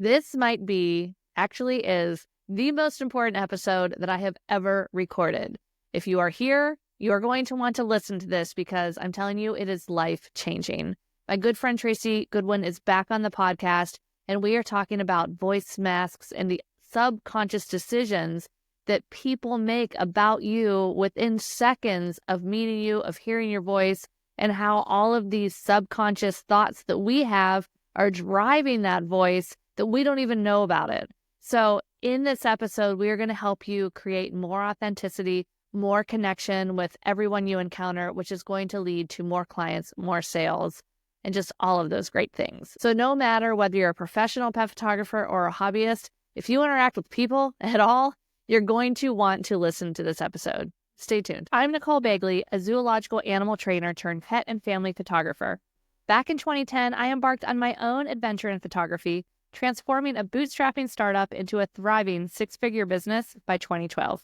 This might be, actually is, the most important episode that I have ever recorded. If you are here, you are going to want to listen to this because I'm telling you, it is life-changing. My good friend Tracy Goodwin is back on the podcast, and we are talking about voice masks and the subconscious decisions that people make about you within seconds of meeting you, of hearing your voice, and how all of these subconscious thoughts that we have are driving that voice that we don't even know about it. So in this episode, we are going to help you create more authenticity, more connection with everyone you encounter, which is going to lead to more clients, more sales, and just all of those great things. So no matter whether you're a professional pet photographer or a hobbyist, if you interact with people at all, you're going to want to listen to this episode. Stay tuned. I'm Nicole Begley, a zoological animal trainer turned pet and family photographer. Back in 2010, I embarked on my own adventure in photography, transforming a bootstrapping startup into a thriving six-figure business by 2012.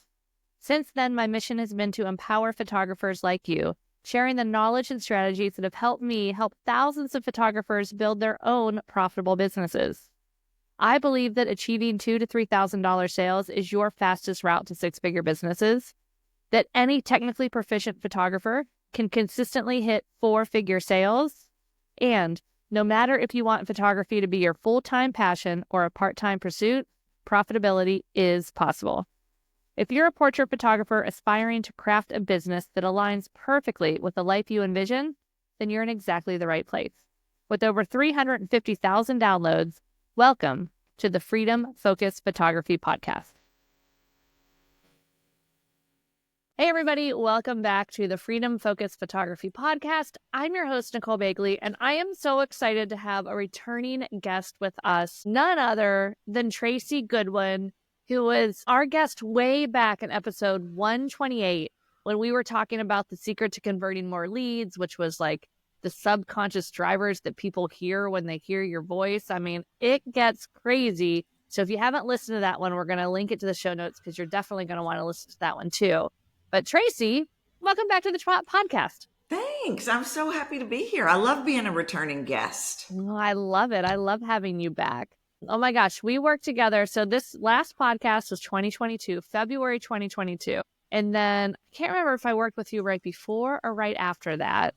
Since then, my mission has been to empower photographers like you, sharing the knowledge and strategies that have helped me help thousands of photographers build their own profitable businesses. I believe that achieving $2,000 to $3,000 sales is your fastest route to six-figure businesses, that any technically proficient photographer can consistently hit four-figure sales, and no matter if you want photography to be your full-time passion or a part-time pursuit, profitability is possible. If you're a portrait photographer aspiring to craft a business that aligns perfectly with the life you envision, then you're in exactly the right place. With over 350,000 downloads, welcome to the Freedom Focus Photography Podcast. Hey everybody, welcome back to the Freedom Focus Photography Podcast. I'm your host, Nicole Begley, and I am so excited to have a returning guest with us, none other than Tracy Goodwin, who was our guest way back in episode 128 when we were talking about the secret to converting more leads, which was like the subconscious drivers that people hear when they hear your voice. I mean, it gets crazy. So if you haven't listened to that one, we're going to link it to the show notes because you're definitely going to want to listen to that one too. But Tracy, welcome back to the podcast. Thanks. I'm so happy to be here. I love being a returning guest. Oh, I love it. I love having you back. Oh my gosh, we worked together. So this last podcast was 2022, February 2022. And then I can't remember if I worked with you right before or right after that.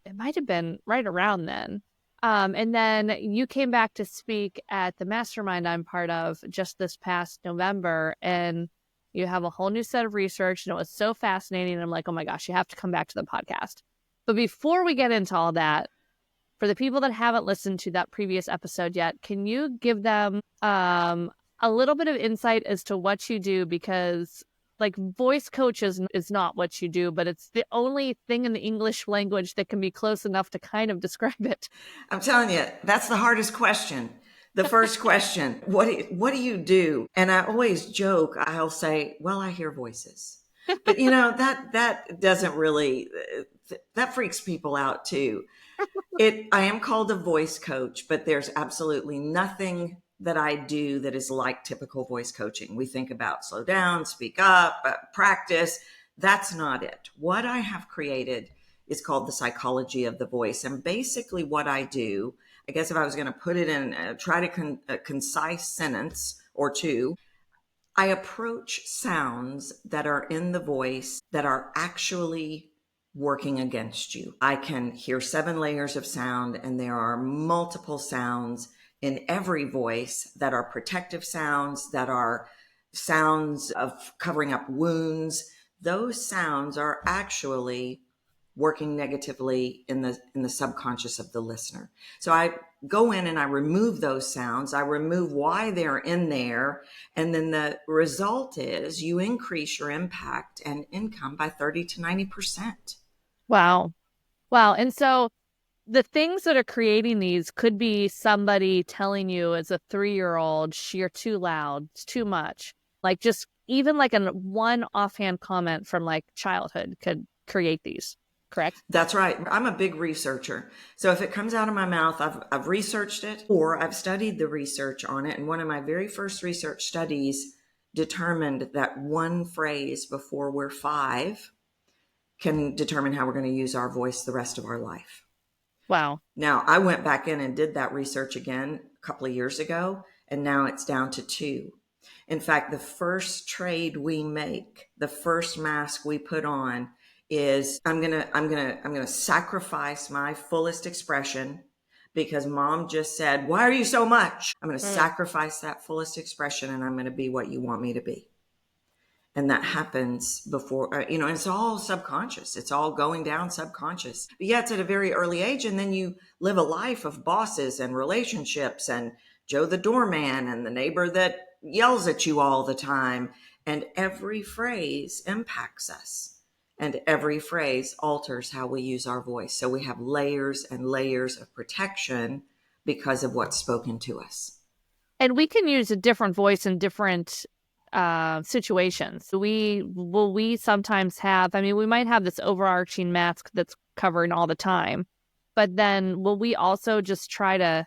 It might have been right around then. And then you came back to speak at the mastermind I'm part of just this past November. And you have a whole new set of research, and it was so fascinating. And I'm like, oh my gosh, you have to come back to the podcast. But before we get into all that, for the people that haven't listened to that previous episode yet, can you give them a little bit of insight as to what you do? Because like voice coaches is not what you do, but it's the only thing in the English language that can be close enough to kind of describe it. I'm telling you, that's the hardest question. The first question, what do you do? And I always joke, I'll say, well, I hear voices. But you know, that doesn't really, that freaks people out too. I am called a voice coach, but there's absolutely nothing that I do that is like typical voice coaching. We think about slow down, speak up, practice. That's not it. What I have created is called the psychology of the voice. And basically what I do, I guess if I was going to put it in, a concise sentence or two, I approach sounds that are in the voice that are actually working against you. I can hear 7 layers of sound, and there are multiple sounds in every voice that are protective sounds, that are sounds of covering up wounds. Those sounds are actually working negatively in the subconscious of the listener. So I go in and I remove those sounds. I remove why they're in there. And then the result is you increase your impact and income by 30 to 90%. Wow. And so the things that are creating these could be somebody telling you as a 3-year-old, you're too loud, it's too much. Like just even like one offhand comment from like childhood could create these. Correct? That's right. I'm a big researcher. So if it comes out of my mouth, I've researched it or I've studied the research on it. And one of my very first research studies determined that one phrase before we're 5 can determine how we're going to use our voice the rest of our life. Wow. Now, I went back in and did that research again couple of years ago, and now it's down to 2. In fact, the first trade we make, the first mask we put on is I'm going to sacrifice my fullest expression because mom just said, "Why are you so much?" I'm going to sacrifice that fullest expression and I'm going to be what you want me to be. And that happens before, it's all subconscious. It's all going down subconscious. But yeah, it's at a very early age. And then you live a life of bosses and relationships and Joe the doorman and the neighbor that yells at you all the time. And every phrase impacts us. And every phrase alters how we use our voice. So we have layers and layers of protection because of what's spoken to us. And we can use a different voice in different situations. We sometimes have, we might have this overarching mask that's covering all the time, but then will we also just try to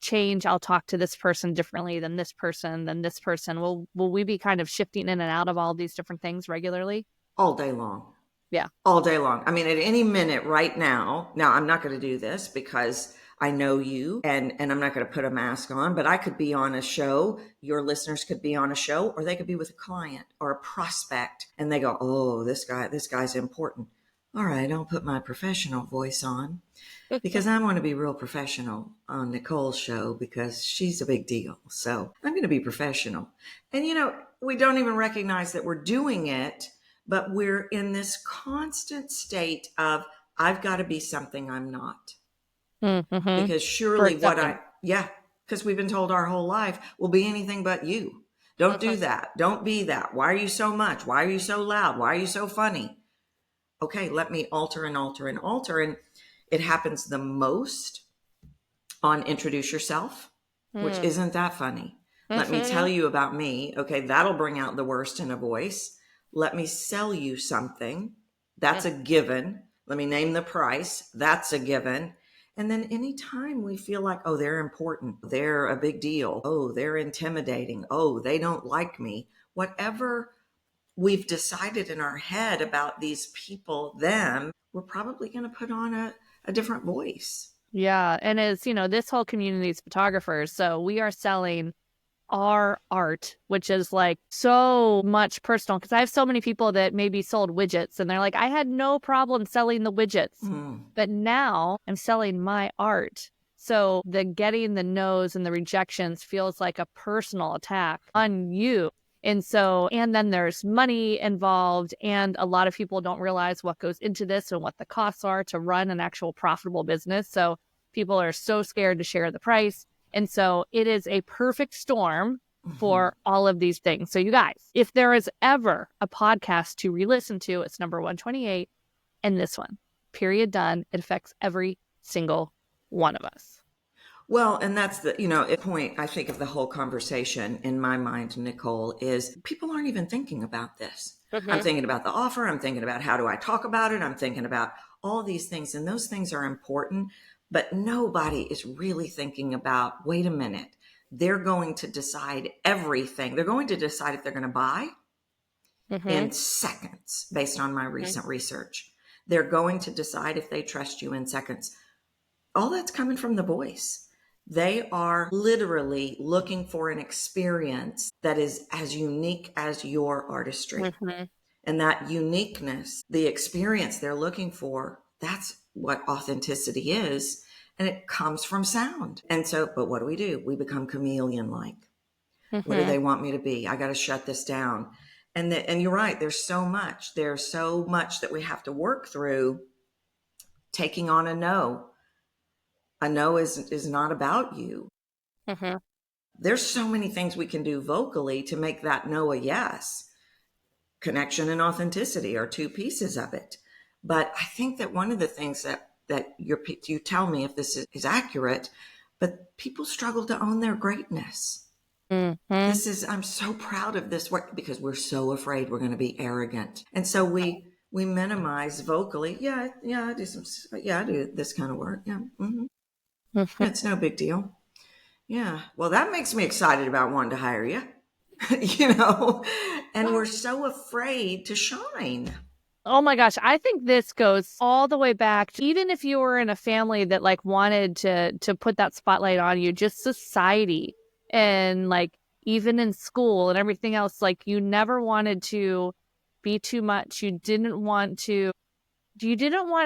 change? I'll talk to this person differently than this person, than this person. Will we be kind of shifting in and out of all these different things regularly? All day long. Yeah. All day long. At any minute right now, I'm not going to do this because I know you and I'm not going to put a mask on, but I could be on a show. Your listeners could be on a show, or they could be with a client or a prospect and they go, "Oh, this guy's important." All right, I'll put my professional voice on because I want to be real professional on Nicole's show because she's a big deal. So I'm going to be professional. And, we don't even recognize that we're doing it, but we're in this constant state of, I've got to be something I'm not. Mm-hmm. Because surely because we've been told our whole life, we'll be anything but you. Don't do that. Don't be that. Why are you so much? Why are you so loud? Why are you so funny? Okay, let me alter and alter and alter. And it happens the most on Introduce Yourself, which isn't that funny. Let me tell you about me. Okay, that'll bring out the worst in a voice. Let me sell you something. That's a given. Let me name the price. That's a given. And then anytime we feel like, oh, they're important, they're a big deal, oh, they're intimidating, oh, they don't like me, whatever we've decided in our head about these people, them, we're probably going to put on a different voice. Yeah. And as this whole community is photographers. So we are selling our art, which is like so much personal, because I have so many people that maybe sold widgets and they're like, I had no problem selling the widgets, but now I'm selling my art. So the getting the no's and the rejections feels like a personal attack on you. And then there's money involved, and a lot of people don't realize what goes into this and what the costs are to run an actual profitable business. So people are so scared to share the price. And so it is a perfect storm for all of these things. So you guys, if there is ever a podcast to re-listen to, it's number 128 and this one, period, done. It affects every single one of us. Well, and that's the, point I think of the whole conversation in my mind, Nicole, is people aren't even thinking about this. I'm thinking about the offer. I'm thinking about how do I talk about it? I'm thinking about all these things, and those things are important. But nobody is really thinking about, wait a minute, they're going to decide everything. They're going to decide if they're going to buy in seconds based on my recent research. They're going to decide if they trust you in seconds. All that's coming from the voice. They are literally looking for an experience that is as unique as your artistry. And that uniqueness, the experience they're looking for, that's what authenticity is. And it comes from sound. And so, but what do? We become chameleon-like. What do they want me to be? I got to shut this down. And you're right. There's so much that we have to work through. Taking on a no. A no is not about you. There's so many things we can do vocally to make that no a yes. Connection and authenticity are two pieces of it. But I think that one of the things that you tell me if this is accurate, but people struggle to own their greatness. I'm so proud of this work because we're so afraid we're going to be arrogant. And so we minimize vocally. I do this kind of work. Yeah. It's no big deal. Yeah. Well, that makes me excited about wanting to hire you, and we're so afraid to shine. Oh my gosh, I think this goes all the way back to, even if you were in a family that like wanted to put that spotlight on you, just society and like even in school and everything else, like you never wanted to be too much. You didn't want to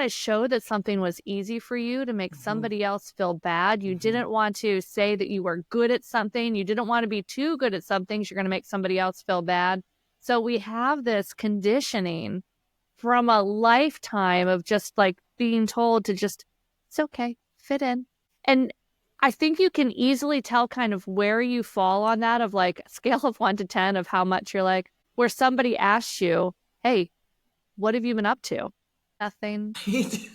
show that something was easy for you to make somebody else feel bad. You didn't want to say that you were good at something. You didn't want to be too good at something. You're going to make somebody else feel bad. So we have this conditioning from a lifetime of just like being told to just, it's okay, fit in. And I think you can easily tell kind of where you fall on that of like a scale of 1 to 10 of how much you're like, where somebody asks you, hey, what have you been up to? Nothing. This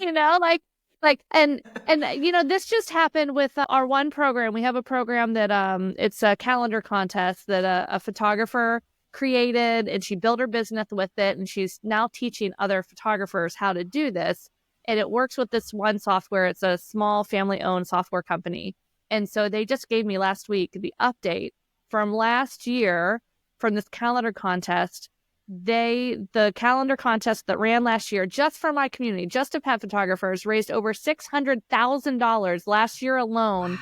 just happened with our one program. We have a program that it's a calendar contest that a photographer created, and she built her business with it, and she's now teaching other photographers how to do this. And it works with this one software. It's a small family-owned software company. And so they just gave me last week the update from last year from this calendar contest. The calendar contest that ran last year, just for my community, just to pet photographers, raised over $600,000 last year alone Wow.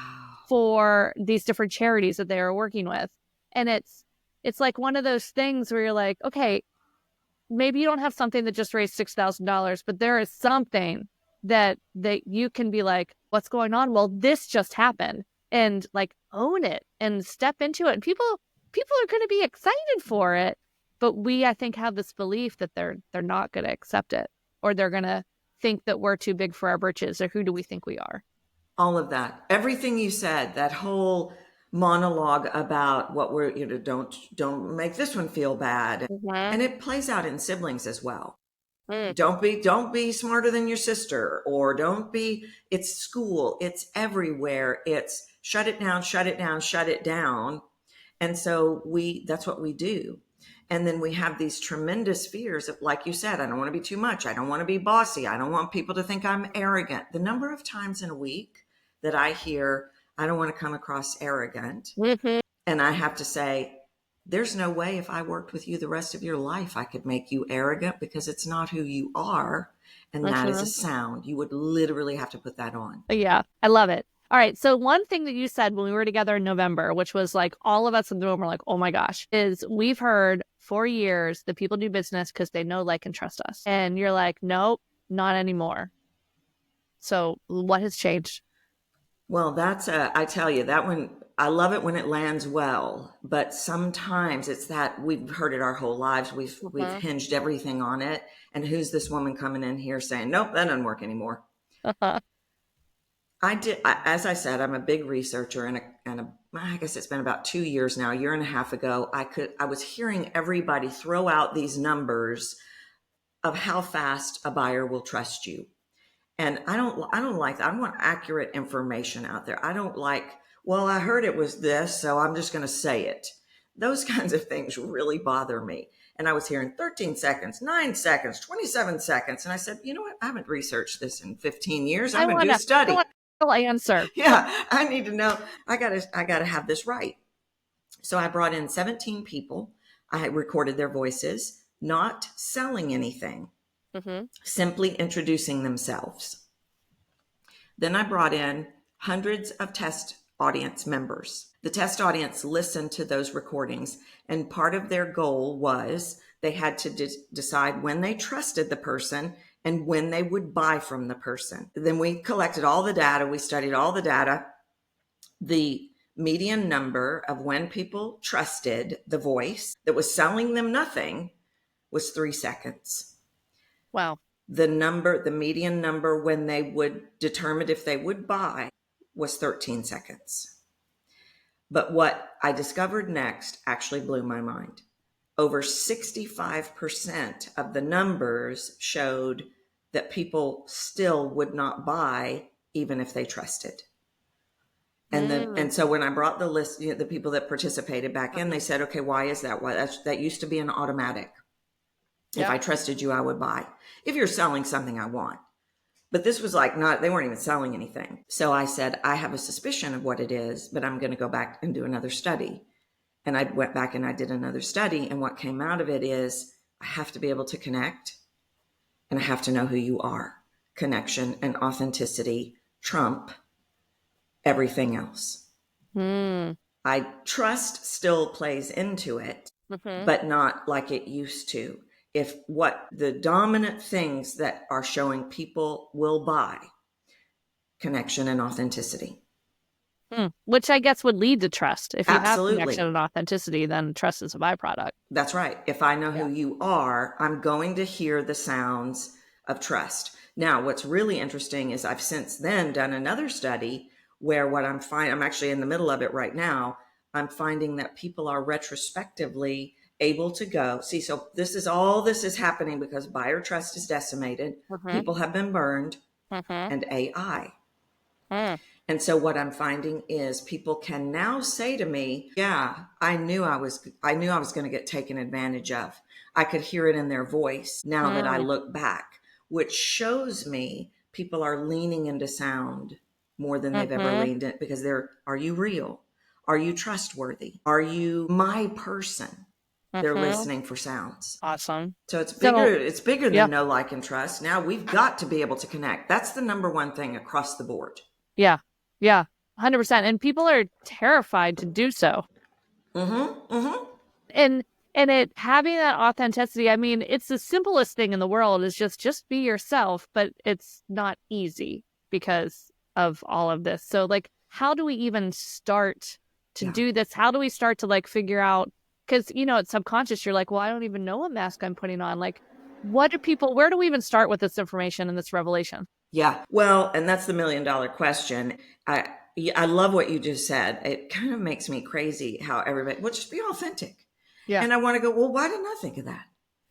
for these different charities that they are working with. And it's like one of those things where you're like, okay, maybe you don't have something that just raised $6,000, but there is something that you can be like, what's going on? Well, this just happened, and like own it and step into it. And people are going to be excited for it. But I think, have this belief that they're not going to accept it, or they're going to think that we're too big for our britches, or who do we think we are? All of that, everything you said, that whole monologue about what we're, don't make this one feel bad. Mm-hmm. And it plays out in siblings as well. Mm. Don't be smarter than your sister, or don't be, it's school, it's everywhere. It's shut it down, shut it down, shut it down. And so that's what we do. And then we have these tremendous fears of, like you said, I don't want to be too much. I don't want to be bossy. I don't want people to think I'm arrogant. The number of times in a week that I hear, I don't want to come across arrogant. Mm-hmm. And I have to say, there's no way if I worked with you the rest of your life, I could make you arrogant, because it's not who you are. And that is a sound. You would literally have to put that on. Yeah, I love it. All right. So one thing that you said when we were together in November, which was like all of us in the room were like, oh my gosh, is we've heard for years that people do business because they know, like, and trust us. And you're like, nope, not anymore. So what has changed? Well, I tell you, that one, I love it when it lands well, but sometimes it's that we've heard it our whole lives. We've hinged everything on it. And who's this woman coming in here saying, nope, that doesn't work anymore? As I said, I'm a big researcher, and I guess it's been about 2 years now, a year and a half ago, I was hearing everybody throw out these numbers of how fast a buyer will trust you. And I don't like that. I want accurate information out there. I don't like, well, I heard it was this, so I'm just going to say it. Those kinds of things really bother me. And I was hearing 13 seconds, 9 seconds, 27 seconds. And I said, you know what? I haven't researched this in 15 years. I'm going to do a study. Answer. Yeah, I need to know. I gotta have this right. So I brought in 17 people. I recorded their voices, not selling anything, simply introducing themselves. Then I brought in hundreds of test audience members. The test audience listened to those recordings, and part of their goal was they had to decide when they trusted the person and when they would buy from the person. Then we collected all the data. We studied all the data. The median number of when people trusted the voice that was selling them nothing was 3 seconds. Wow. The median number when they would determine if they would buy was 13 seconds. But what I discovered next actually blew my mind. Over 65% of the numbers showed that people still would not buy even if they trusted. And so when I brought the list, the people that participated back in, they said, okay, why is that? Why that used to be an automatic. Yeah. If I trusted you, I would buy. If you're selling something I want. But this was like they weren't even selling anything. So I said, I have a suspicion of what it is, but I'm going to go back and do another study. And I went back and I did another study. And what came out of it is I have to be able to connect. and I have to know who you are. Connection and authenticity trump everything else. Trust still plays into it, but not like it used to. If what the dominant things that are showing people will buy, connection and authenticity. Which I guess would lead to trust. If you have Absolutely. connection and authenticity, then trust is a byproduct. That's right. If I know who you are, I'm going to hear the sounds of trust. Now, what's really interesting is I've since then done another study where what I'm actually in the middle of it right now. I'm finding that people are retrospectively able to go, see, so this is happening because buyer trust is decimated. People have been burned and AI. And so what I'm finding is people can now say to me, yeah, I knew I was going to get taken advantage of. I could hear it in their voice now that I look back, which shows me people are leaning into sound more than they've ever leaned in, because are you real? Are you trustworthy? Are you my person? They're listening for sounds. Awesome. So it's bigger than know, like, and trust. Now we've got to be able to connect. That's the number one thing across the board. Yeah. 100%. And people are terrified to do so. And it having that authenticity, I mean, it's the simplest thing in the world is just be yourself, but it's not easy because of all of this. So like, how do we even start to do this? How do we start to like figure out, because it's subconscious, you're like, well, I don't even know what mask I'm putting on. Like, where do we even start with this information and this revelation? Yeah. Well, and that's the $1 million question. I love what you just said. It kind of makes me crazy how everybody, well, just be authentic. Yeah. And I want to go, well, why didn't I think of that?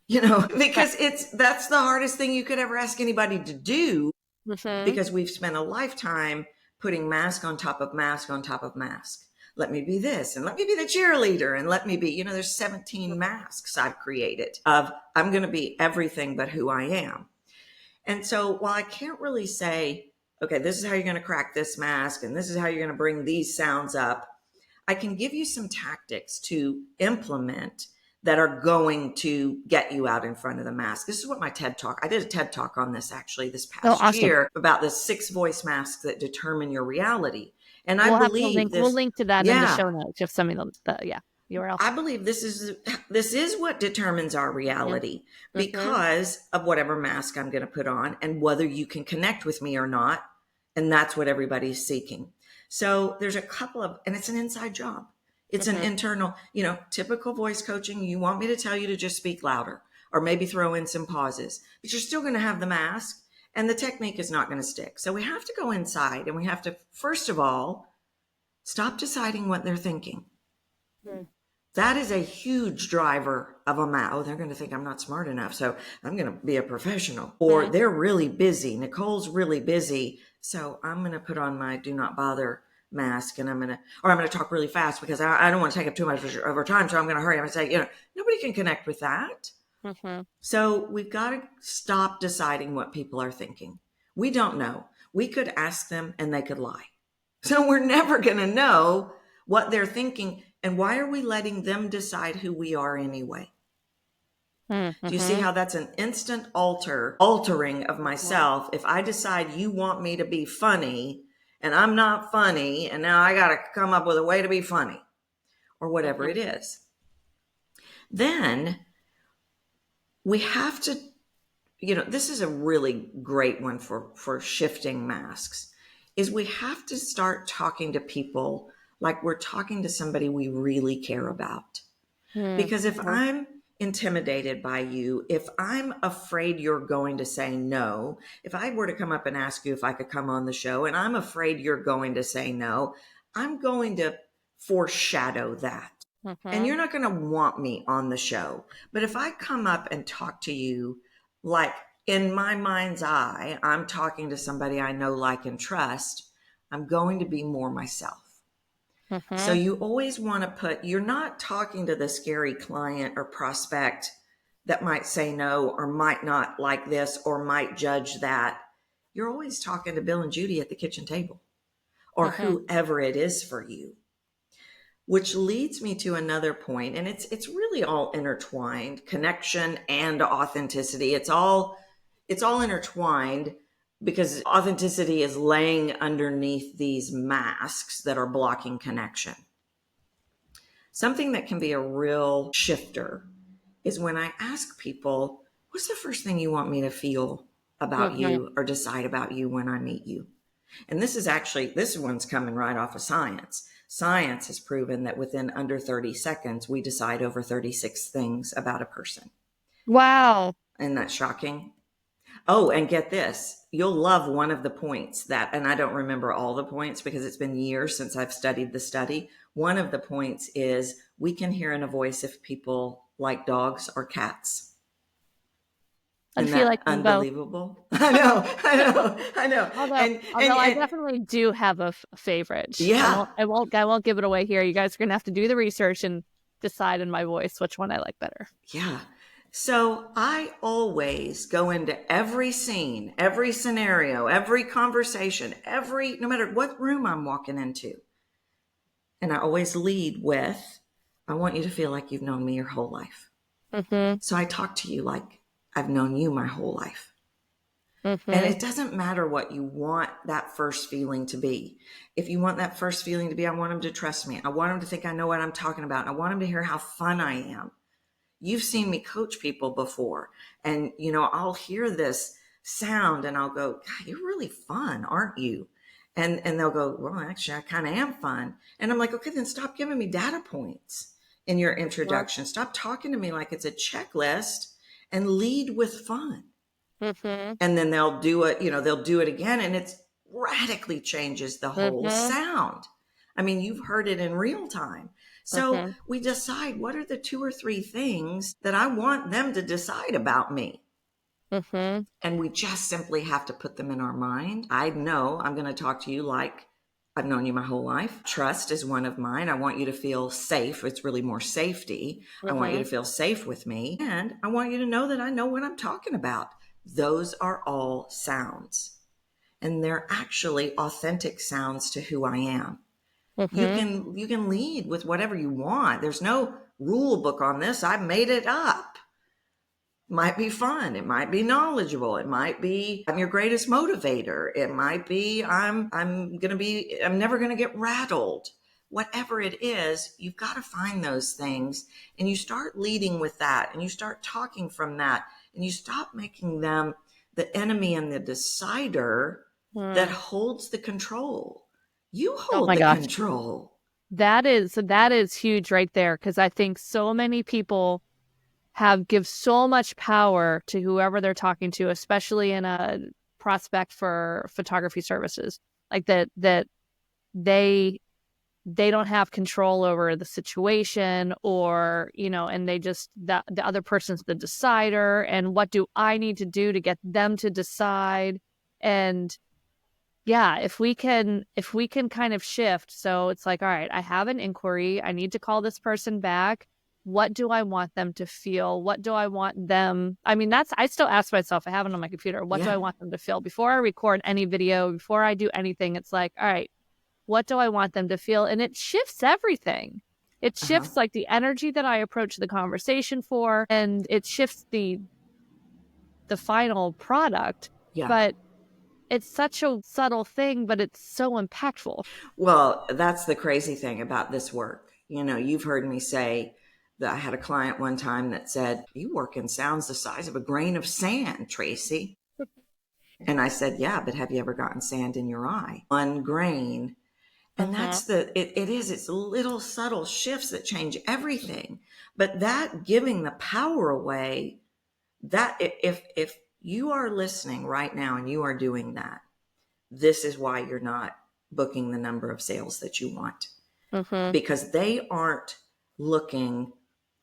Because that's the hardest thing you could ever ask anybody to do, because we've spent a lifetime putting mask on top of mask on top of mask. Let me be this, and let me be the cheerleader, and let me be, there's 17 masks I've created of I'm going to be everything but who I am. And so while I can't really say, okay, this is how you're going to crack this mask, and this is how you're going to bring these sounds up, I can give you some tactics to implement that are going to get you out in front of the mask. This is what my TED Talk, I did a TED Talk on this actually this past year about the 6 voice masks that determine your reality. And I believe we'll link to that in the show notes if something URL. I believe this is what determines our reality, because of whatever mask I'm going to put on and whether you can connect with me or not. And that's what everybody's seeking. So there's a couple of, and it's an inside job. It's an internal, typical voice coaching. You want me to tell you to just speak louder or maybe throw in some pauses, but you're still going to have the mask and the technique is not going to stick. So we have to go inside and we have to, first of all, stop deciding what they're thinking. That is a huge driver of a oh, they're going to think I'm not smart enough, so I'm going to be a professional. Or they're really busy. Nicole's really busy, so I'm going to put on my do not bother mask, and I'm going to talk really fast because I don't want to take up too much of her time, so I'm going to hurry. I'm going to say, nobody can connect with that. So we've got to stop deciding what people are thinking. We don't know. We could ask them and they could lie. So we're never going to know what they're thinking. And why are we letting them decide who we are anyway? Do you see how that's an instant altering of myself? If I decide you want me to be funny and I'm not funny, and now I got to come up with a way to be funny or whatever it is, then we have to, this is a really great one for shifting masks, is we have to start talking to people like we're talking to somebody we really care about. Because if I'm intimidated by you, if I'm afraid you're going to say no, if I were to come up and ask you if I could come on the show and I'm afraid you're going to say no, I'm going to foreshadow that. And you're not going to want me on the show. But if I come up and talk to you like in my mind's eye, I'm talking to somebody I know, like, and trust, I'm going to be more myself. So you always want to you're not talking to the scary client or prospect that might say no or might not like this or might judge that. You're always talking to Bill and Judy at the kitchen table or whoever it is for you. Which leads me to another point, and it's really all intertwined, connection and authenticity. It's all it's all intertwined because authenticity is laying underneath these masks that are blocking connection. Something that can be a real shifter is when I ask people, what's the first thing you want me to feel about Mm-hmm. you or decide about you when I meet you? And this one's coming right off of science. Science has proven that within under 30 seconds, we decide over 36 things about a person. Wow. Isn't that shocking? Oh, and get this. You'll love one of the points that, and I don't remember all the points because it's been years since I've studied the study. One of the points is we can hear in a voice if people like dogs or cats. I Isn't feel like that them both. unbelievable? I know. Although I definitely do have a favorite. Yeah, I won't give it away here. You guys are gonna have to do the research and decide in my voice which one I like better. yeah. So I always go into every scene, every scenario, every conversation, no matter what room I'm walking into. And I always lead with, I want you to feel like you've known me your whole life. Mm-hmm. So I talk to you like I've known you my whole life. And Mm-hmm. it doesn't matter what you want that first feeling to be. If you want that first feeling to be, I want them to trust me. I want them to think I know what I'm talking about. I want them to hear how fun I am. You've seen me coach people before, and I'll hear this sound and I'll go, God, you're really fun, aren't you? And they'll go, well, actually, I kind of am fun. And I'm like, okay, then stop giving me data points in your introduction. Stop talking to me like it's a checklist and lead with fun. Mm-hmm. And then they'll do it, they'll do it again, and it radically changes the whole Mm-hmm. sound. I mean, you've heard it in real time. So Mm-hmm. we decide what are the 2 or 3 things that I want them to decide about me. Mm-hmm. And we just simply have to put them in our mind. I know I'm going to talk to you like I've known you my whole life. Trust is one of mine. I want you to feel safe. It's really more safety. I want you to Mm-hmm. feel safe with me. And I want you to know that I know what I'm talking about. Those are all sounds. And they're actually authentic sounds to who I am. Mm-hmm. You can lead with whatever you want. There's no rule book on this. I made it up. Might be fun. It might be knowledgeable. It might be I'm your greatest motivator. It might be I'm never gonna get rattled. Whatever it is, you've got to find those things and you start leading with that and you start talking from that and you stop making them the enemy and the decider that Mm. holds the control. You Oh hold my the gosh. control. That is huge right there, because I think so many people give so much power to whoever they're talking to, especially in a prospect for photography services. Like that they don't have control over the situation, or and they just the other person's the decider, and what do I need to do to get them to decide? And yeah, if we can kind of shift, so it's like, all right, I have an inquiry, I need to call this person back. What do I want them to feel? What do I want them? I mean, I still ask myself, I have it on my computer, what do Yeah. I want them to feel before I record any video, before I do anything? It's like, all right, what do I want them to feel? And it shifts everything. It Uh-huh. shifts like the energy that I approach the conversation for, and it shifts the final product. Yeah. But it's such a subtle thing, but it's so impactful. Well, that's the crazy thing about this work. You've heard me say that I had a client one time that said, you work in sounds the size of a grain of sand, Tracy. And I said, yeah, but have you ever gotten sand in your eye? One grain. And Mm-hmm. it's little subtle shifts that change everything. But that giving the power away, that if you are listening right now and you are doing that, this is why you're not booking the number of sales that you want, Mm-hmm. because they aren't looking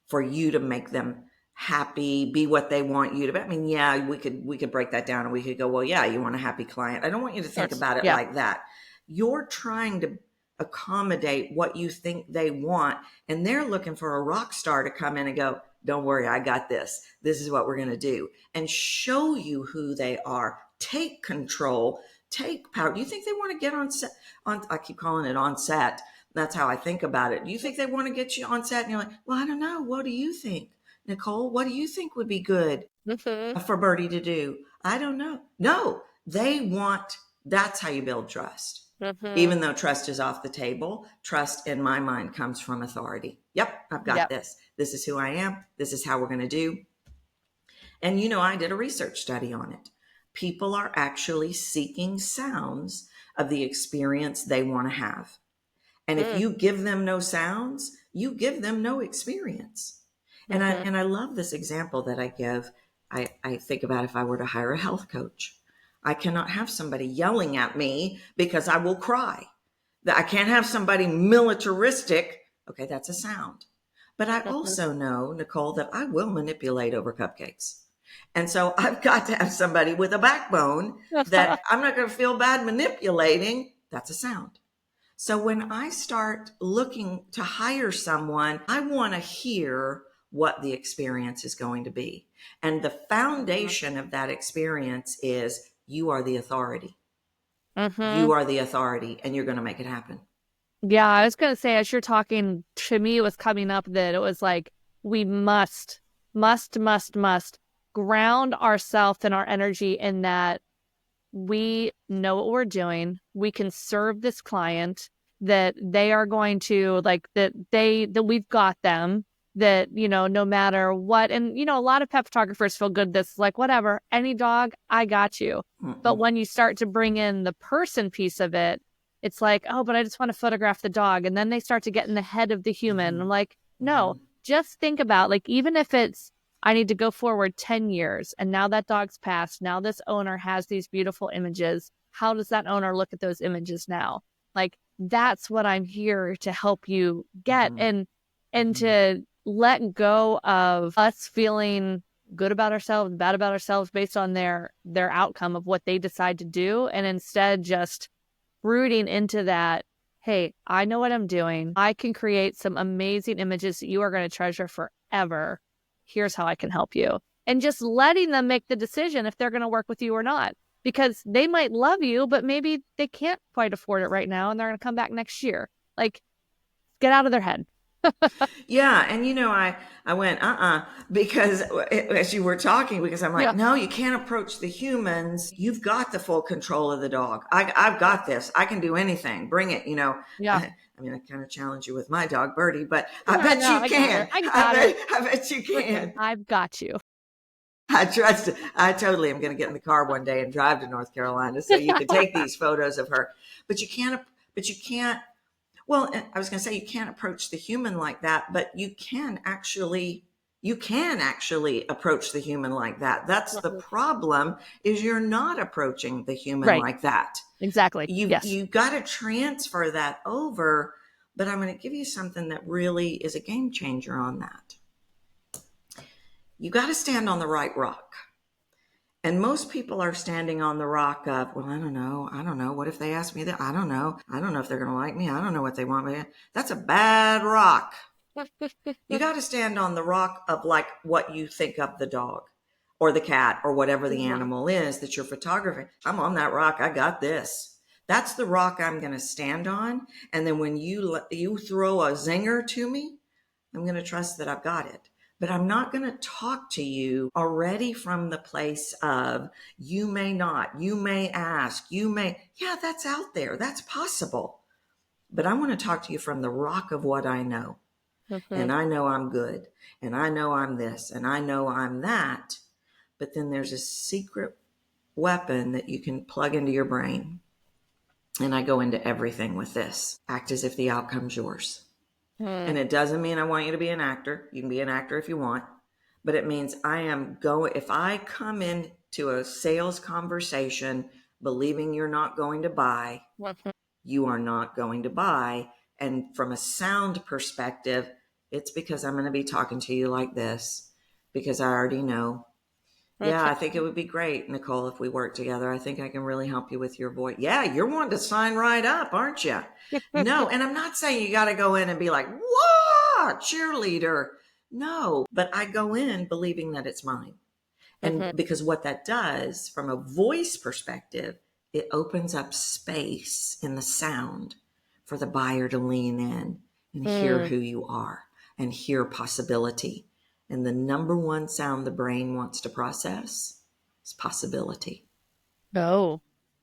for you to make them happy, be what they want you to be. I mean, yeah, we could break that down and we could go, well, yeah, you want a happy client. I don't want you to think Yes. about it Yeah. like that. You're trying to accommodate what you think they want, and they're looking for a rock star to come in and go, don't worry, I got this. This is what we're going to do, and show you who they are. Take control, take power. Do you think they want to get on set? I keep calling it on set. That's how I think about it. Do you think they want to get you on set? And you're like, well, I don't know. What do you think, Nicole? What do you think would be good Mm-hmm. for Birdie to do? I don't know. No, that's how you build trust. Mm-hmm. Even though trust is off the table, trust in my mind comes from authority. Yep, I've got this. This is who I am. This is how we're going to do. And I did a research study on it. People are actually seeking sounds of the experience they want to have. And if you give them no sounds, you give them no experience. And I love this example that I give. I think about if I were to hire a health coach. I cannot have somebody yelling at me because I will cry. I can't have somebody militaristic. Okay, that's a sound. But I also know, Nicole, that I will manipulate over cupcakes. And so I've got to have somebody with a backbone that I'm not going to feel bad manipulating. That's a sound. So when I start looking to hire someone, I want to hear what the experience is going to be. And the foundation of that experience is you are the authority. You are the authority, and you're going to make it happen. Yeah, I was going to say, as you're talking to me, it was coming up that it was like, we must ground ourselves and our energy in that we know what we're doing. We can serve this client, that they are going to that we've got them, that, no matter what. And, a lot of pet photographers feel good. This like, whatever, any dog, I got you. But when you start to bring in the person piece of it, it's like, oh, but I just want to photograph the dog. And then they start to get in the head of the human. I'm like, no, just think about, like, even if it's, I need to go forward 10 years and now that dog's passed. Now this owner has these beautiful images. How does that owner look at those images now? Like, that's what I'm here to help you get. And to let go of us feeling good about ourselves, bad about ourselves based on their outcome of what they decide to do. And instead just rooting into that, hey, I know what I'm doing. I can create some amazing images that you are going to treasure forever. Here's how I can help you. And just letting them make the decision if they're going to work with you or not. Because they might love you, but maybe they can't quite afford it right now and they're going to come back next year. Like, get out of their head. Yeah. And I went, because as you were talking, because I'm like, no, you can't approach the humans. You've got the full control of the dog. I've got this. I can do anything. Bring it, Yeah. I mean, I kind of challenge you with my dog, Birdie, but I bet you can. I bet you can. I've got you. I trust it. I totally am going to get in the car one day and drive to North Carolina so you can take these photos of her. But you can't, well, I was going to say you can't approach the human like that, but you can actually approach the human like that. That's the problem, is you're not approaching the human like that. Exactly. You got to transfer that over, but I'm going to give you something that really is a game changer on that. You got to stand on the right rock. And most people are standing on the rock of, well, I don't know. What if they ask me that? I don't know if they're going to like me. I don't know what they want me to. That's a bad rock. You got to stand on the rock of like what you think of the dog or the cat or whatever the animal is that you're photographing. I'm on that rock. I got this. That's the rock I'm going to stand on. And then when you throw a zinger to me, I'm going to trust that I've got it. But I'm not going to talk to you already from the place of, you may not, you may ask, yeah, that's out there. That's possible. But I want to talk to you from the rock of what I know. And I know I'm good. And I know I'm this. And I know I'm that. But then there's a secret weapon that you can plug into your brain. And I go into everything with this. Act as if the outcome's yours. And it doesn't mean I want you to be an actor. You can be an actor if you want. But it means if I come into a sales conversation believing you're not going to buy, you are not going to buy. And from a sound perspective, it's because I'm going to be talking to you like this, because I already know. Yeah, I think it would be great, Nicole, if we work together. I think I can really help you with your voice. Yeah, you're wanting to sign right up, aren't you? No, and I'm not saying you got to go in and be like, whoa, cheerleader. No, but I go in believing that it's mine. And because what that does from a voice perspective, it opens up space in the sound for the buyer to lean in and hear who you are and hear possibility. And the number one sound the brain wants to process It's possibility. Oh,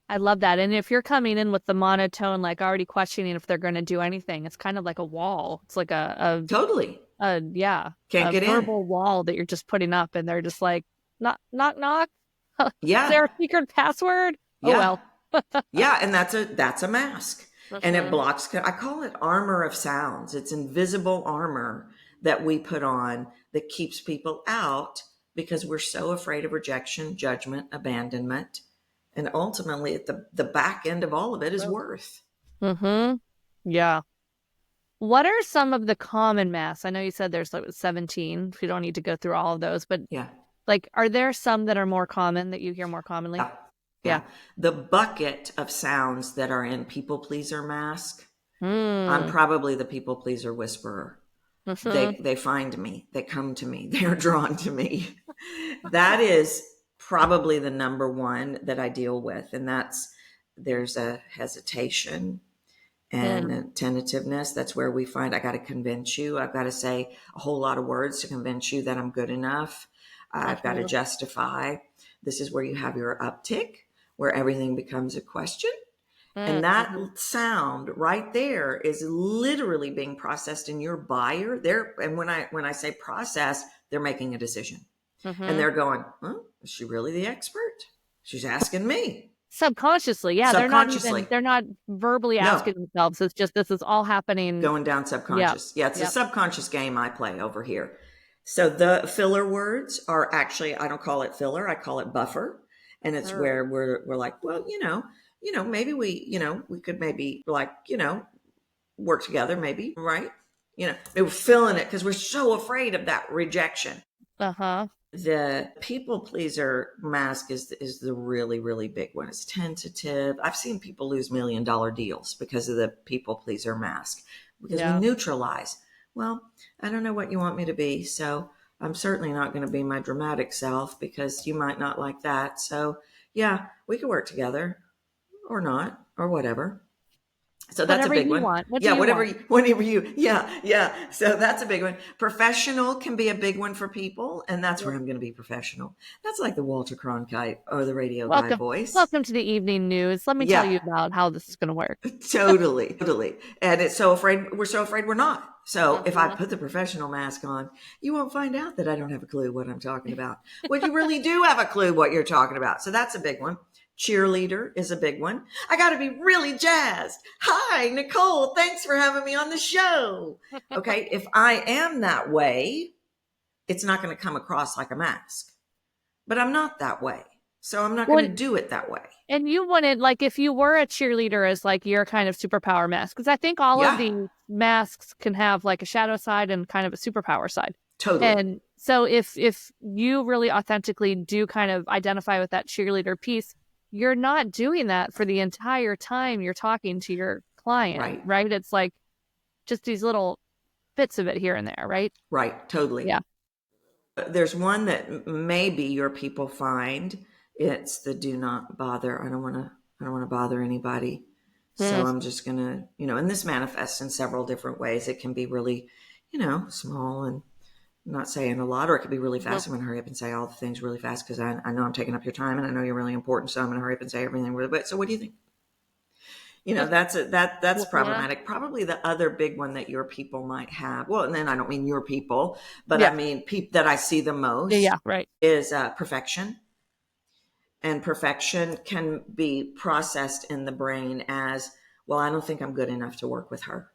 I love that. And if you're coming in with the monotone, like already questioning if they're going to do anything, it's kind of like a wall. It's like Totally. yeah, Can't a get in. verbal wall that you're just putting up, and they're just like, knock, knock, knock. Is Yeah. there a secret password? Oh, Yeah. well. Yeah. And that's a mask. And it Mhm. blocks, I call it armor of sounds. It's invisible armor that we put on that keeps people out because we're so afraid of rejection, judgment, abandonment. And ultimately, at the back end of all of it is worth. Mm-hmm. Yeah. What are some of the common masks? I know you said there's like 17. We don't need to go through all of those, but Yeah. like, are there some that are more common that you hear more commonly? Yeah. Yeah. Yeah. The bucket of sounds that are in people pleaser mask, I'm Mm. probably the people pleaser whisperer. Mm-hmm. They find me, they come to me, they're drawn to me. That is probably the number one that I deal with. And there's a hesitation and Mm. a tentativeness. That's where we find I got to convince you. I've got to say a whole lot of words to convince you that I'm good enough. I've got to Mm-hmm. justify. This is where you have your uptick, where everything becomes a question. And that Mm-hmm. sound right there is literally being processed in your buyer. And when I say process, they're making a decision. And Mm-hmm. they're going, oh, is she really the expert? She's asking me. Subconsciously, yeah, Subconsciously. they're not verbally No, asking themselves. It's just this is all happening. going down Yep. subconscious. Yeah, it's a Yep. subconscious game I play over here. So the filler words are actually, I don't call it filler, I call it buffer. And it's Mm. where we're like, well, maybe we could maybe like, work together, maybe, right? We're filling it because we're so afraid of that rejection. Uh-huh. The people pleaser mask is the really, really big one. It's tentative. I've seen people lose $1 million deals because of the people pleaser mask, because we Yeah. neutralize. Well, I don't know what you want me to be, so I'm certainly not going to be my dramatic self because you might not like that. So yeah, we could work together or not or whatever. So that's a Whatever big you one. want. What do Yeah, you want? yeah. So that's a big one. Professional can be a big one for people, and that's where Yep. I'm going to be professional. That's like the Walter Cronkite or the radio guy Welcome. voice. Welcome to the evening news. Let me tell Yeah, you about how this is going to work. totally, totally. And we're so afraid we're not. So if I Mm-hmm. put the professional mask on, you won't find out that I don't have a clue what I'm talking about. Well, you really do have a clue what you're talking about. So that's a big one. Cheerleader is a big one. I got to be really jazzed. Hi, Nicole. Thanks for having me on the show. Okay. If I am that way, it's not going to come across like a mask, but I'm not that way. So I'm not going Well, to do it that way. and you wouldn't, like, if you were a cheerleader as like your kind of superpower mask, because I think all of Yeah, these masks can have like a shadow side and kind of a superpower side. totally. And so if you really authentically do kind of identify with that cheerleader piece, you're not doing that for the entire time you're talking to your client, Right. right? It's like just these little bits of it here and there, right? Right. Totally. Yeah. There's one that maybe your people find. It's the do not bother. I don't want to bother anybody. So Mm. I'm just going to, and this manifests in several different ways. It can be really, small and not saying a lot, or it could be really fast. I'm going to hurry up and say all the things really fast because I know I'm taking up your time and I know you're really important. So I'm going to hurry up and say everything really quick. So what do you think? That's Yeah. problematic. Probably the other big one that your people might have. Well, and then I don't mean your people, but I Yeah. mean people that I see the Yeah. most Yeah. Right. is perfection. And perfection can be processed in the brain as, well, I don't think I'm good enough to work with her.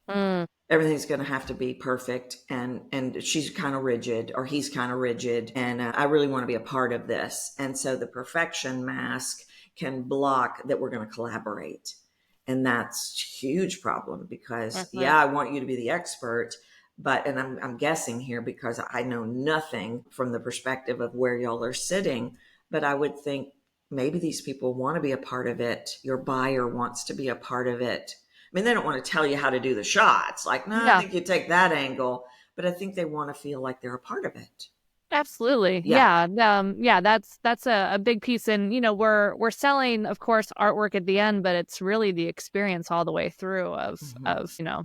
Mm. Everything's going to have to be perfect, and she's kind of rigid or he's kind of rigid, and I really want to be a part of this. And so the perfection mask can block that we're going to collaborate, and that's a huge problem because Mm-hmm. yeah, I want you to be the expert, but and I'm guessing here because I know nothing from the perspective of where y'all are sitting, but I would think maybe these people want to be a part of it. Your buyer wants to be a part of it. I mean, they don't want to tell you how to do the shots. Like, no, I Yeah. think you take that angle. But I think they want to feel like they're a part of it. Absolutely. Yeah. Yeah. Yeah, that's a big piece. And we're selling, of course, artwork at the end, but it's really the experience all the way through of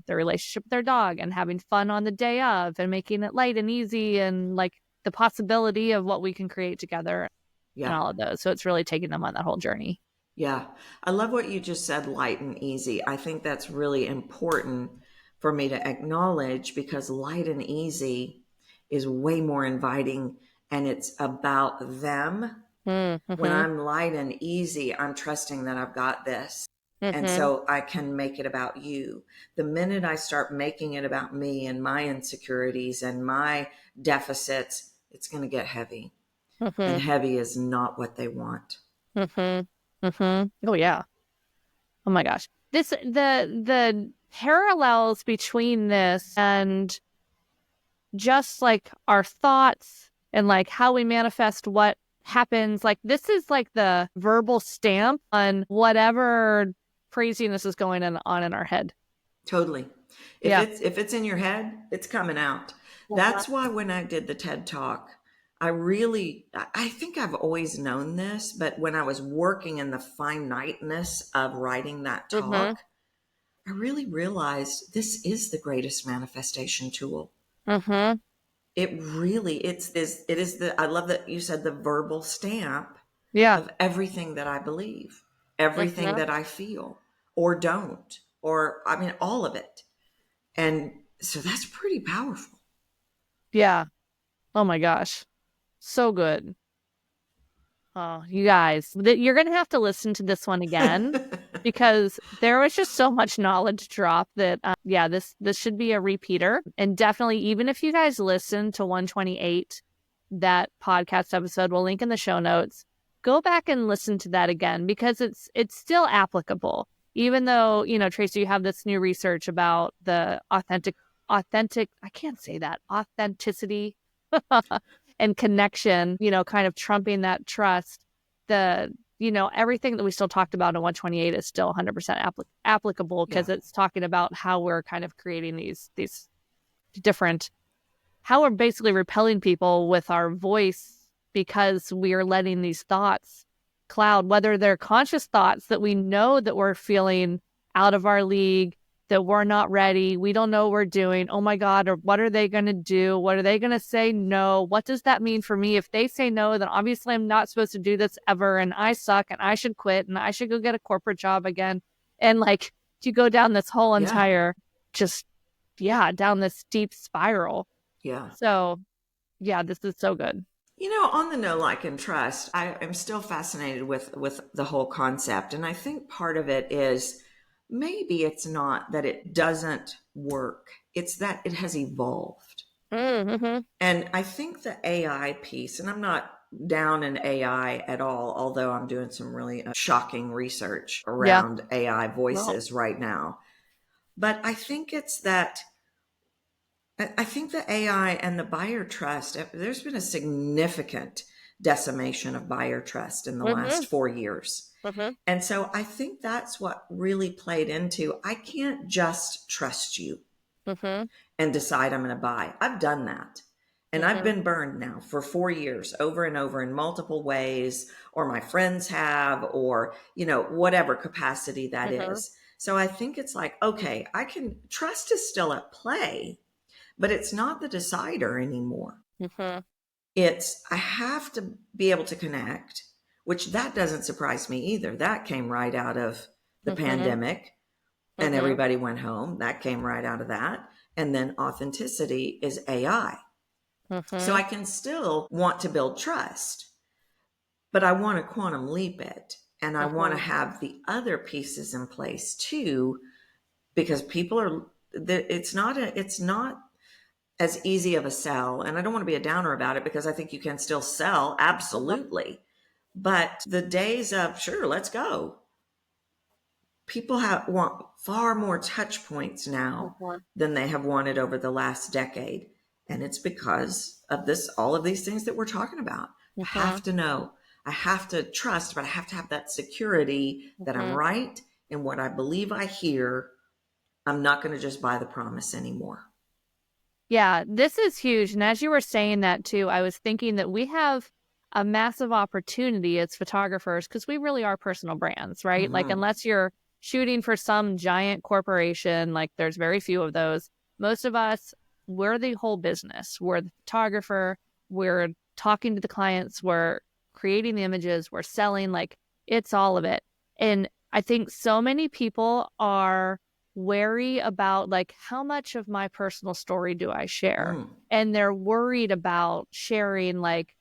their relationship with their dog and having fun on the day of and making it light and easy and like the possibility of what we can create together. and Yeah. all of those. So it's really taking them on that whole journey. Yeah. I love what you just said, light and easy. I think that's really important for me to acknowledge, because light and easy is way more inviting, and it's about them. When Mm-hmm. I'm light and easy, I'm trusting that I've got this. And Mm-hmm. so I can make it about you. The minute I start making it about me and my insecurities and my deficits, it's going to get heavy. And Mm-hmm. heavy is not what they want. Mm-hmm. Mm-hmm. Oh yeah. Oh my gosh. The parallels between this and just like our thoughts and like how we manifest what happens, like this is like the verbal stamp on whatever craziness is going on in our head. Totally. If Yeah. it's in your head, it's coming out. Uh-huh. That's why when I did the TED Talk, I think I've always known this, but when I was working in the finiteness of writing that Mm-hmm. talk, I really realized this is the greatest manifestation tool. Mm-hmm. It really, it is the, I love that you said the verbal stamp Yeah. of everything that I believe, everything Mm-hmm. that I feel or don't, or I mean, all of it. And so that's pretty powerful. Yeah. Oh my gosh. So good. Oh, you guys, you're going to have to listen to this one again because there was just so much knowledge drop that, yeah, this should be a repeater. And definitely, even if you guys listen to 128, that podcast episode, we'll link in the show notes. Go back and listen to that again because it's still applicable. Even though, Tracy, you have this new research about the authentic, I can't say that, authenticity and connection, kind of trumping that trust. Everything that we still talked about in 128 is still 100% applicable Yeah. because it's talking about how we're kind of creating these different, how we're basically repelling people with our voice because we are letting these thoughts cloud, whether they're conscious thoughts that we know that we're feeling out of our league, that we're not ready, we don't know what we're doing, oh my God, or what are they going to do? What are they going to say? No. What does that mean for me? If they say no, then obviously I'm not supposed to do this ever, and I suck, and I should quit, and I should go get a corporate job again. And like, you go down this whole Yeah. entire, just, yeah, down this deep spiral. Yeah. So, yeah, this is so good. On the know, like, and trust, I am still fascinated with the whole concept. And I think part of it is maybe it's not that it doesn't work, it's that it has evolved. Mm-hmm. And I think the AI piece, and I'm not down in AI at all, although I'm doing some really shocking research Yeah. around AI Well. voices right now. But I think it's that I think the AI and the buyer trust, there's been a significant decimation of buyer trust in the Mm-hmm. last 4 years. Mm-hmm. And so I think that's what really played into I can't just trust you Mm-hmm. and decide I'm going to buy. I've done that. And I've Mm-hmm. been burned now for 4 years over and over in multiple ways, or my friends have, or, whatever capacity that Mm-hmm. is. So I think it's like, okay, trust is still at play, but it's not the decider anymore. Mm-hmm. It's, I have to be able to connect, which that doesn't surprise me either. That came right out of the Mm-hmm. pandemic and Mm-hmm. everybody went home. That came right out of that. And then authenticity is AI. So Mm-hmm. I can still want to build trust, but I want to quantum leap it. And I want to Mm-hmm. have the other pieces in place too, because people are, it's not as easy of a sell. And I don't want to be a downer about it because I think you can still sell. Absolutely. But the days of, sure, let's go. People want far more touch points now Mm-hmm. than they have wanted over the last decade. And it's because of all of these things that we're talking about. I Mm-hmm. have to know, I have to trust, but I have to have that security that I'm Mm-hmm. right in what I believe I hear. I'm not going to just buy the promise anymore. Yeah, this is huge. And as you were saying that too, I was thinking that we have a massive opportunity as photographers because we really are personal brands, right? Like, Mm-hmm. unless you're shooting for some giant corporation, like there's very few of those. Most of us, we're the whole business. We're the photographer, we're talking to the clients, we're creating the images, we're selling, like it's all of it. And I think so many people are wary about like, how much of my personal story do I share? And they're worried about sharing like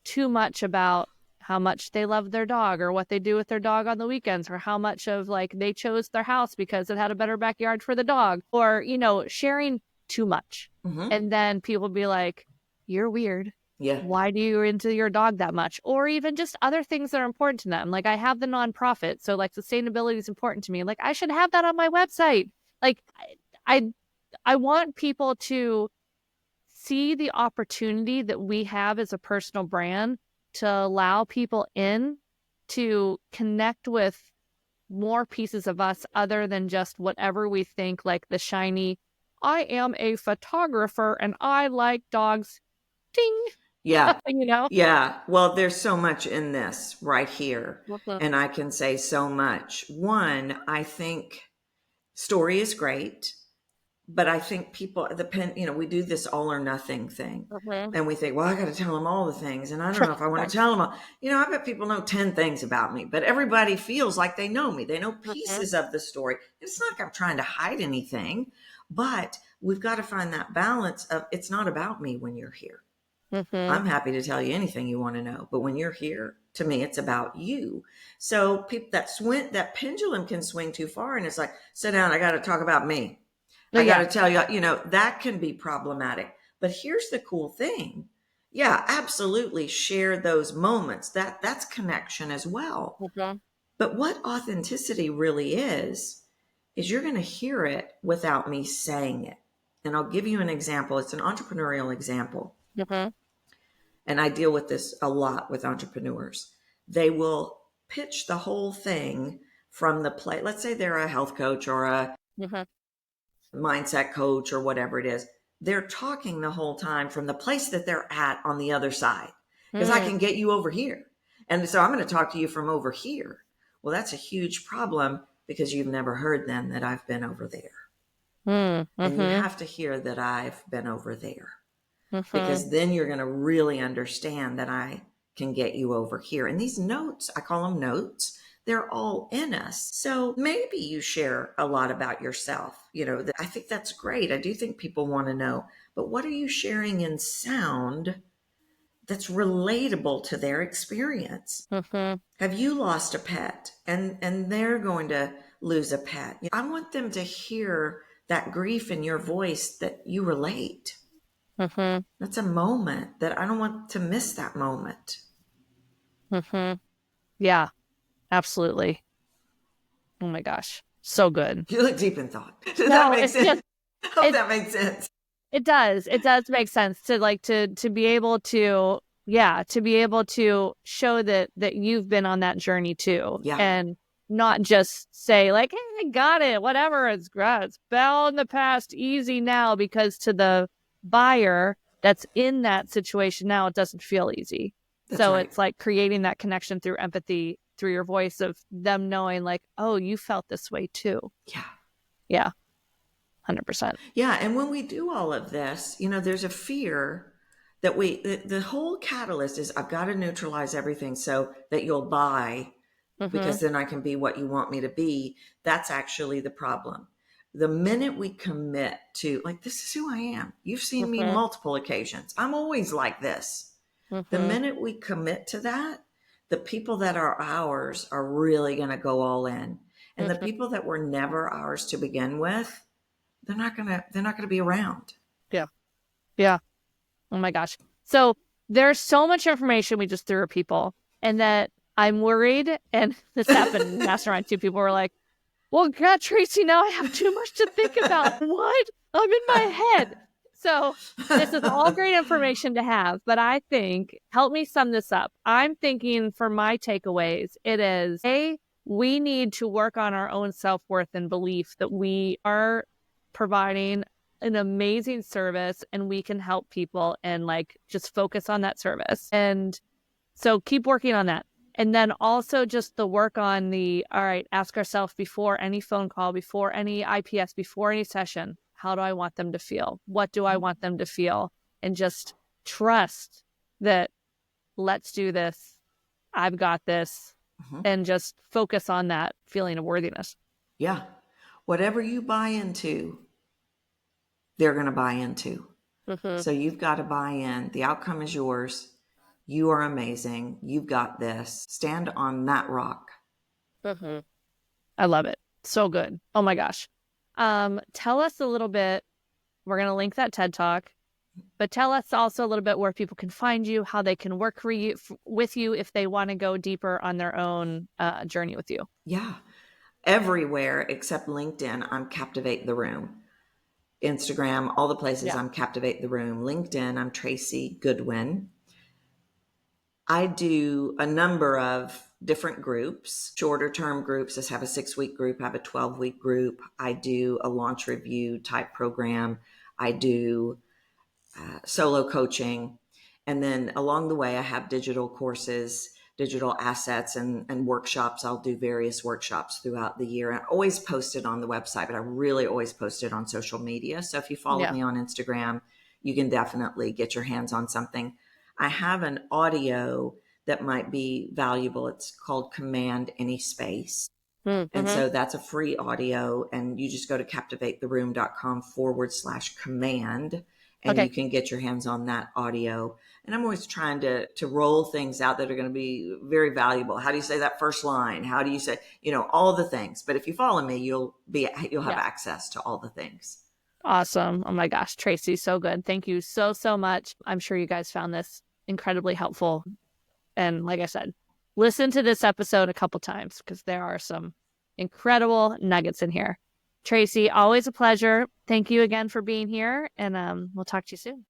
too much about how much they love their dog or what they do with their dog on the weekends, or how much of like they chose their house because it had a better backyard for the dog, or, you know, sharing too much. And then people be like, you're weird. Yeah. Why do you into your dog that much? Or even just other things that are important to them. Like I have the nonprofit, so like sustainability is important to me. Like I should have that on my website. Like I want people to see the opportunity that we have as a personal brand to allow people in to connect with more pieces of us other than just whatever we think, like the shiny, I am a photographer and I like dogs. Ding. Yeah. You know? Yeah. Well, there's so much in this right here. And I can say so much. One, I think story is great, but I think people depend, you know, we do this all or nothing thing. And we think, well, I got to tell them all the things. And I don't know if I want to tell them all. You know, I bet people know 10 things about me, but everybody feels like they know me. They know pieces of the story. It's not like I'm trying to hide anything, but we've got to find that balance of it's not about me when you're here. I'm happy to tell you anything you want to know, but when you're here, to me, it's about you. So people that pendulum can swing too far, and it's like, sit down, I got to talk about me. I got to tell you, you know, that can be problematic. But here's the cool thing. Yeah, absolutely share those moments. That's connection as well. But what authenticity really is you're going to hear it without me saying it. And I'll give you an example. It's an entrepreneurial example. And I deal with this a lot with entrepreneurs. They will pitch the whole thing from the play. Let's say they're a health coach or a mindset coach or whatever it is. They're talking the whole time from the place that they're at on the other side, because I can get you over here. And so I'm going to talk to you from over here. Well, that's a huge problem because you've never heard then that I've been over there. And you have to hear that I've been over there. Because then you're going to really understand that I can get you over here. And these notes, I call them notes, they're all in us. So maybe you share a lot about yourself. You know, I think that's great. I do think people want to know, but what are you sharing in sound that's relatable to their experience? Have you lost a pet and they're going to lose a pet? I want them to hear that grief in your voice that you relate. That's a moment that I don't want to miss that moment. Yeah, absolutely. Oh my gosh. So good. You look deep in thought. Does that make sense? I hope that makes sense. It does. It does make sense to like to be able to, to be able to show that you've been on that journey too. Yeah. And not just say like, hey, I got it, whatever, it's bell in the past, easy now, because to the buyer that's in that situation now, it doesn't feel easy. That's so right. It's like creating that connection through empathy, through your voice, of them knowing like, oh, you felt this way too. Yeah 100%. Yeah. And when we do all of this, you know, there's a fear that the whole catalyst is I've got to neutralize everything so that you'll buy, because then I can be what you want me to be. That's actually the problem. The minute we commit to like, this is who I am. You've seen me multiple occasions. I'm always like this. The minute we commit to that, the people that are ours are really going to go all in. And the people that were never ours to begin with, they're not going to be around. Yeah. Oh my gosh. So there's so much information we just threw at people, and that I'm worried, and this happened in Mastermind too. People were like, well, God, Tracy, now I have too much to think about. What? I'm in my head. So this is all great information to have, but I think, help me sum this up. I'm thinking for my takeaways, it is, we need to work on our own self-worth and belief that we are providing an amazing service and we can help people, and like just focus on that service. And so keep working on that. And then also just the work on all right, ask ourselves before any phone call, before any IPS, before any session, how do I want them to feel? What do I want them to feel? And just trust that let's do this I've got this, Mm-hmm. and just focus on that feeling of worthiness. Yeah. Whatever you buy into, they're going to buy into. Mm-hmm. So you've got to buy in. The outcome is yours. You are amazing. You've got this. Stand on that rock. Mm-hmm. I love it. So good. Oh my gosh. Tell us a little bit. We're going to link that TED Talk, but tell us also a little bit where people can find you, how they can work with you if they want to go deeper on their own journey with you. Yeah. Everywhere except LinkedIn, I'm Captivate the Room. Instagram, all the places, Yeah. I'm Captivate the Room. LinkedIn, I'm Tracy Goodwin. I do a number of different groups, shorter term groups. I have a 6-week group, I have a 12-week group. I do a launch review type program. I do solo coaching. And then along the way, I have digital courses, digital assets, and workshops. I'll do various workshops throughout the year. I always post it on the website, but I really always post it on social media. So if you follow Yeah. me on Instagram, you can definitely get your hands on something. I have an audio that might be valuable. It's called Command Any Space. And Mm-hmm. so that's a free audio. And you just go to captivatetheroom.com/command and you Okay. can get your hands on that audio. And I'm always trying to roll things out that are going to be very valuable. How do you say that first line? How do you say, all the things. But if you follow me, you'll have Yeah. access to all the things. Awesome. Oh my gosh, Tracy, so good. Thank you so, so much. I'm sure you guys found this incredibly helpful. And like I said, listen to this episode a couple times because there are some incredible nuggets in here. Tracy, always a pleasure. Thank you again for being here, and we'll talk to you soon.